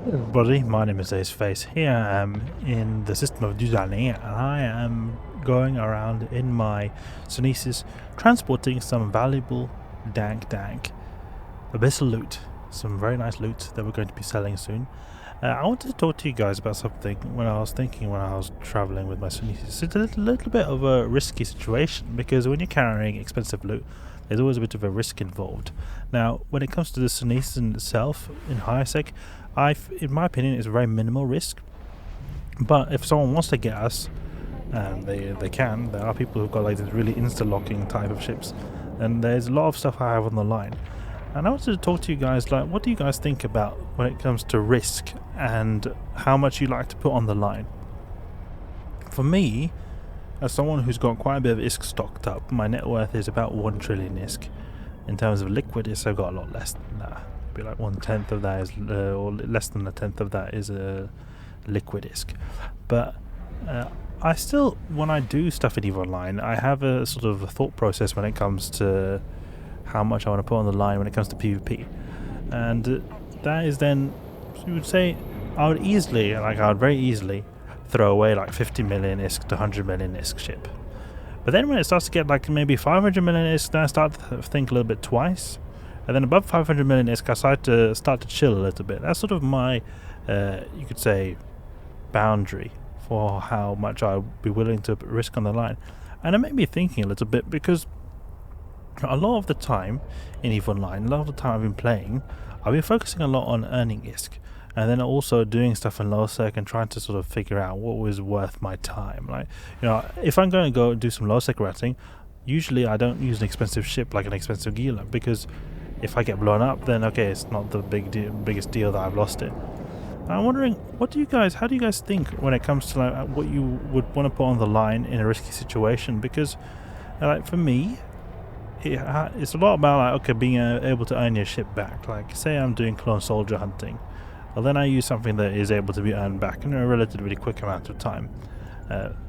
Everybody, my name is Aceface. Here I am in the system of Dudani, and I am going around in my Sunesis transporting some valuable dank abyssal loot. Some very nice loot that we're going to be selling soon. I wanted to talk to you guys about something when I was traveling with my Sunesis. It's a little bit of a risky situation because when you're carrying expensive loot, there's always a bit of a risk involved. Now, when it comes to the Sunesis in itself, in Highsec, in my opinion, it's a very minimal risk. But if someone wants to get us, and they can, there are people who've got like this really insta-locking type of ships, and there's a lot of stuff I have on the line. And I wanted to talk to you guys, like, what do you guys think about when it comes to risk and how much you like to put on the line? For me, as someone who's got quite a bit of ISK stocked up, my net worth is about 1 trillion ISK. In terms of liquid ISK, I've got a lot less than that. Be like 1/10 of that is, or less than 1/10 of that is a liquid ISK. But I still, when I do stuff in EVE Online, I have a sort of a thought process when it comes to how much I want to put on the line when it comes to PvP, and that is then, you would say, I would very easily throw away like 50 million ISK to 100 million ISK ship. But then when it starts to get like maybe 500 million ISK, then I start to think a little bit twice. And then above 500 million ISK, I start to chill a little bit. That's sort of my, you could say, boundary for how much I'd be willing to risk on the line. And it made me thinking a little bit because a lot of the time in EVE Online, a lot of the time I've been playing, I've been focusing a lot on earning ISK. And then also doing stuff in Lowsec and trying to sort of figure out what was worth my time. Like, you know, if I'm going to go do some Lowsec ratting, usually I don't use an expensive ship like an expensive Gila, because if I get blown up, then okay, it's not the biggest deal that I've lost it. I'm wondering, how do you guys think when it comes to like what you would want to put on the line in a risky situation? Because, like, for me, it's a lot about like, okay, being able to earn your ship back. Like, say I'm doing clone soldier hunting, well, then I use something that is able to be earned back in a relatively quick amount of time.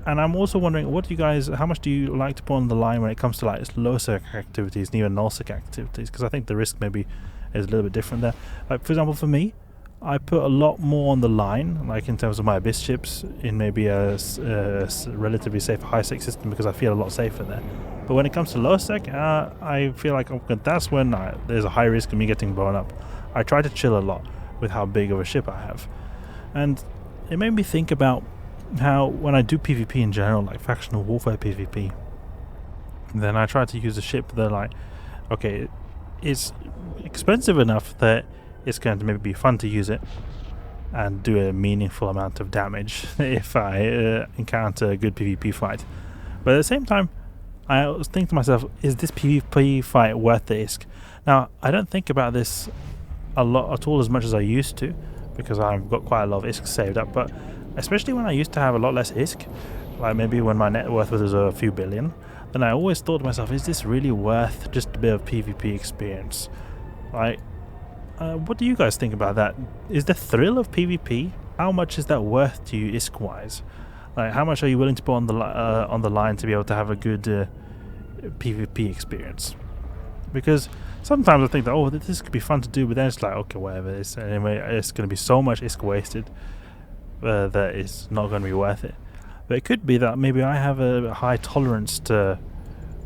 And I'm also wondering, how much do you like to put on the line when it comes to like Lowsec activities and even nullsec activities? Because I think the risk maybe is a little bit different there. Like, for example, for me, I put a lot more on the line, like in terms of my abyss ships, in maybe a relatively safe Highsec system, because I feel a lot safer there. But when it comes to Lowsec, I feel like that's when there's a high risk of me getting blown up. I try to chill a lot with how big of a ship I have. And it made me think about how when I do PvP in general, like factional warfare PvP, then I try to use a ship that, like, okay, it's expensive enough that it's going to maybe be fun to use it and do a meaningful amount of damage if I encounter a good PvP fight. But at the same time, I always think to myself, is this PvP fight worth the ISK? Now, I don't think about this a lot at all as much as I used to, because I've got quite a lot of ISK saved up, but especially when I used to have a lot less ISK, like maybe when my net worth was a few billion, then I always thought to myself, is this really worth just a bit of PvP experience? Like, what do you guys think about that? Is the thrill of PvP, how much is that worth to you ISK wise? Like, how much are you willing to put on the line to be able to have a good PvP experience? Because sometimes I think that, oh, this could be fun to do, but then it's like, okay, whatever. Anyway, it's going to be so much ISK wasted that it's not going to be worth it. But it could be that maybe I have a high tolerance to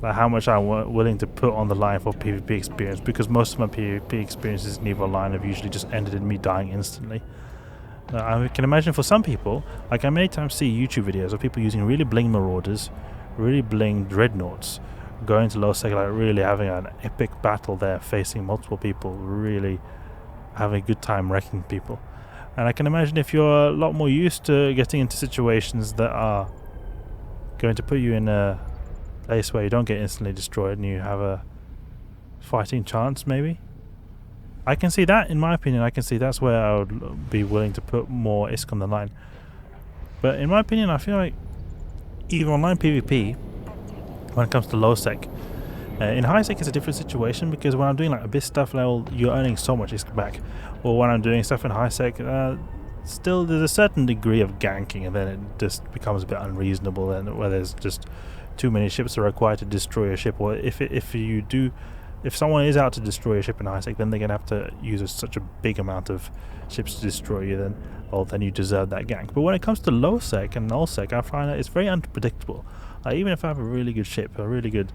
how much I'm willing to put on the line for PvP experience, because most of my PvP experiences in EVE Online have usually just ended in me dying instantly. I can imagine for some people, like I many times see YouTube videos of people using really bling marauders, really bling dreadnoughts, going to Lowsec, like really having an epic battle there, facing multiple people, really having a good time wrecking people. And I can imagine if you're a lot more used to getting into situations that are going to put you in a place where you don't get instantly destroyed and you have a fighting chance, maybe. I can see that, in my opinion, that's where I would be willing to put more ISK on the line. But in my opinion, I feel like EVE Online PvP, when it comes to Lowsec, in Highsec it's a different situation, because when I'm doing like abyss stuff level, you're earning so much ISK back. Or when I'm doing stuff in Highsec, still there's a certain degree of ganking, and then it just becomes a bit unreasonable, and where there's just too many ships are required to destroy a ship, or if you do if someone is out to destroy a ship in Highsec, then they're going to have to use such a big amount of ships to destroy you, then you deserve that gank. But when it comes to Lowsec and Nullsec, I find that it's very unpredictable. Even if I have a really good ship, a really good,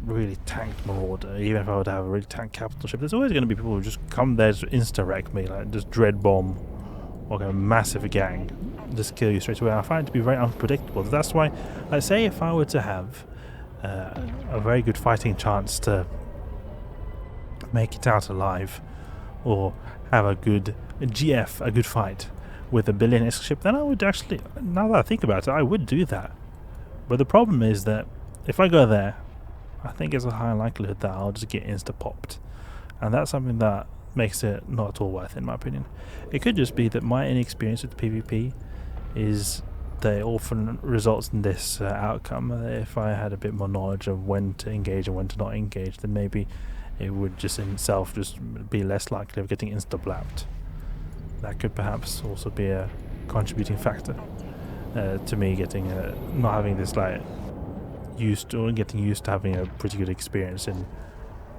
really tanked Marauder, even if I would have a really tanked capital ship, there's always going to be people who just come there to insta-wreck me, like just dread bomb, or a massive gang, just kill you straight away. I find it to be very unpredictable. That's why, let's say if I were to have a very good fighting chance to make it out alive, or have a good GF, a good fight with a billion ISK ship, then I would actually, now that I think about it, I would do that. But the problem is that if I go there, I think there's a high likelihood that I'll just get insta-popped, and that's something that makes it not at all worth it, in my opinion. It could just be that my inexperience with PvP is that it often results in this outcome. If I had a bit more knowledge of when to engage and when to not engage, then maybe it would just in itself just be less likely of getting insta-blapped. That could perhaps also be a contributing factor to me getting not having this like getting used to having a pretty good experience in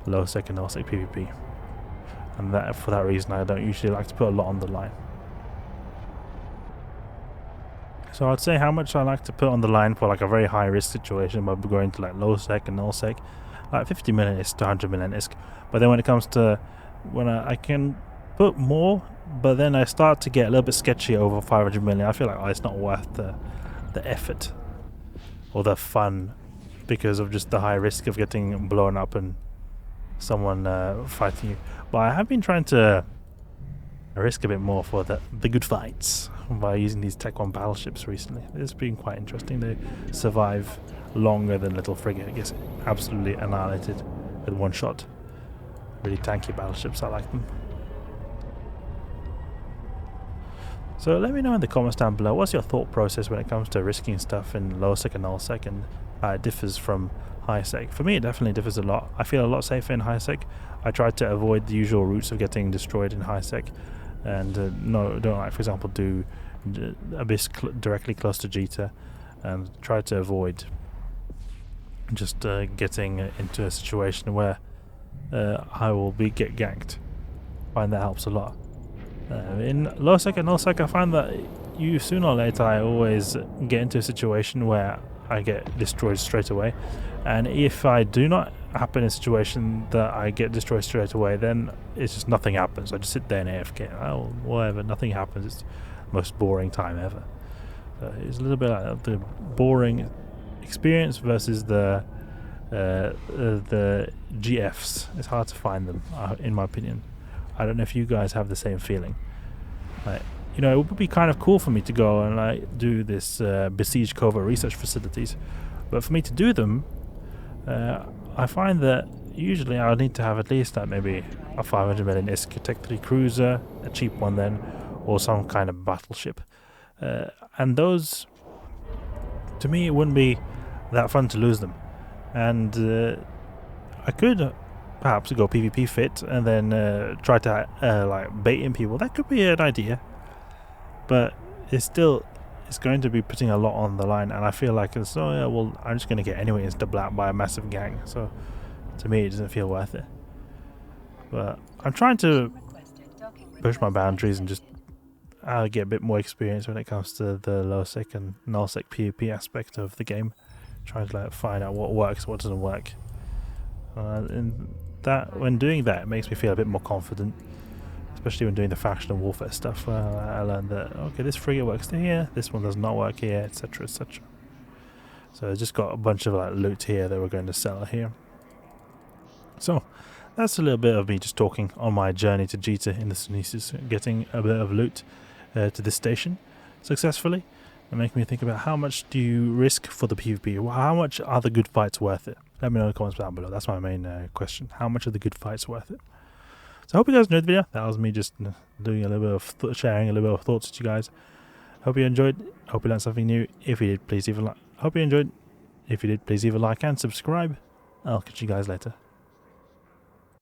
Lowsec and Nullsec PvP, and that for that reason I don't usually like to put a lot on the line. So I'd say how much I like to put on the line for like a very high risk situation by going to like Lowsec and Nullsec, like 50 million ISK to 100 million ISK. But then when it comes to when I can put more, but then I start to get a little bit sketchy over 500 million. I feel like it's not worth the effort or the fun because of just the high risk of getting blown up and someone fighting you. But I have been trying to risk a bit more for the good fights by using these Tech 1 battleships recently. It's been quite interesting. They survive longer than little frigate. It gets absolutely annihilated with one shot. Really tanky battleships, I like them. So let me know in the comments down below, what's your thought process when it comes to risking stuff in Lowsec and Nullsec, and how it differs from Highsec. For me it definitely differs a lot. I feel a lot safer in Highsec. I try to avoid the usual routes of getting destroyed in Highsec, and don't like, for example, do Abyss directly close to Jita, and try to avoid just getting into a situation where I will get ganked. I find that helps a lot. In Lowsec and Nullsec, I find that you sooner or later I always get into a situation where I get destroyed straight away, and if I do not happen in a situation that I get destroyed straight away, then it's just nothing happens. I just sit there and AFK. Oh, whatever, nothing happens. It's the most boring time ever. So it's a little bit like the boring experience versus the GFs. It's hard to find them, in my opinion. I don't know if you guys have the same feeling. Like, you know, it would be kind of cool for me to go and like do this besieged covert research facilities, but for me to do them, I find that usually I would need to have at least like maybe a 500 million ISK Tech 3 cruiser, a cheap one then, or some kind of battleship. And those, to me, it wouldn't be that fun to lose them. And I could perhaps go PvP fit and then try to like bait in people. That could be an idea, but it's going to be putting a lot on the line, and I feel like it's I'm just going to get anyway insta-blapped by a massive gang, so to me it doesn't feel worth it. But I'm trying to push my boundaries and just get a bit more experience when it comes to the Lowsec and Nullsec PvP aspect of the game, trying to like find out what works, what doesn't work. And that, when doing that, it makes me feel a bit more confident, especially when doing the faction and warfare stuff, where I learned that okay, this frigate works here, this one does not work here, etc, etc. So I just got a bunch of like loot here that we're going to sell here. So that's a little bit of me just talking on my journey to Jita in the Sunesis, getting a bit of loot to this station successfully, and making me think about how much do you risk for the PvP. How much are the good fights worth it? Let me know in the comments down below. That's my main question. How much are the good fights worth it? So I hope you guys enjoyed the video. That was me just doing a little bit of sharing a little bit of thoughts with you guys. Hope you enjoyed. Hope you learned something new. If you did, please leave a like. Hope you enjoyed. If you did, please leave a like and subscribe. I'll catch you guys later.